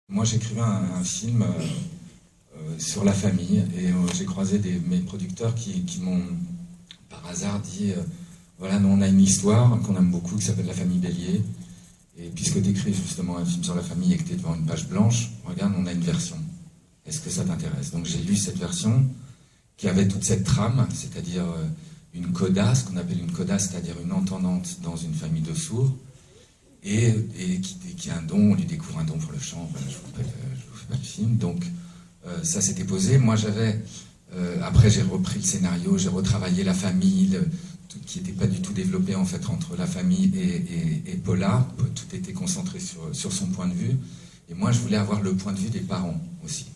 Moi, j'écrivais un film sur la famille et j'ai croisé mes producteurs qui m'ont, par hasard, dit voilà, nous on a une histoire qu'on aime beaucoup qui s'appelle La famille Bélier. Et puisque tu écris justement un film sur la famille et que tu es devant une page blanche, regarde, on a une version. Est-ce que ça t'intéresse? Donc j'ai lu cette version qui avait toute cette trame, c'est-à-dire une coda, ce qu'on appelle une coda, c'est-à-dire une entendante dans une famille de sourds, et qui a un don, on lui découvre un don pour le chant. Voilà, je vous fais pas le film. Donc ça s'était posé. Moi j'avais, après j'ai repris le scénario, j'ai retravaillé la famille, qui n'était pas du tout développé en fait entre la famille et Paula. Tout était concentré sur son point de vue. Et moi je voulais avoir le point de vue des parents aussi.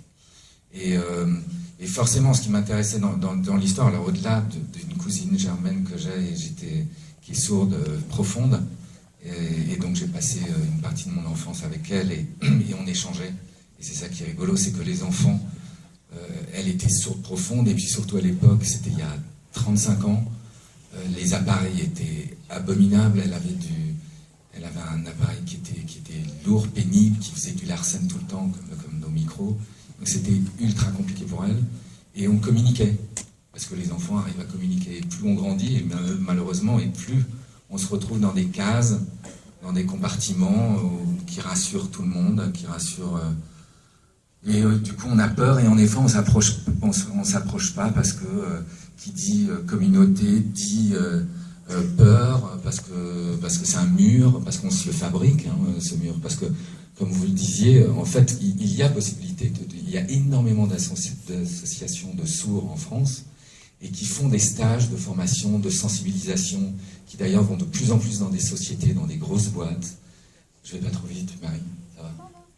Et forcément, ce qui m'intéressait dans l'histoire, alors au-delà d'une cousine germaine que j'ai, qui est sourde, profonde, et donc j'ai passé une partie de mon enfance avec elle, et on échangeait. Et c'est ça qui est rigolo, c'est que les enfants, elle était sourde profonde, et puis surtout à l'époque, c'était il y a 35 ans, les appareils étaient abominables, elle avait un appareil qui était lourd, pénible, qui faisait du Larsen tout le temps, comme nos micros. Donc c'était ultra compliqué pour elle. Et on communiquait, parce que les enfants arrivent à communiquer. Et plus on grandit, et malheureusement, et plus on se retrouve dans des cases, dans des compartiments qui rassurent tout le monde, qui rassurent... Et du coup, on a peur, et en effet, on s'approche pas, parce que qui dit communauté dit peur, parce que c'est un mur, parce qu'on se le fabrique, hein, ce mur, parce que, comme vous le disiez, en fait, il y a possibilité, il y a énormément d'associations de sourds en France, et qui font des stages de formation, de sensibilisation, qui d'ailleurs vont de plus en plus dans des sociétés, dans des grosses boîtes. Je vais pas trop vite, Marie.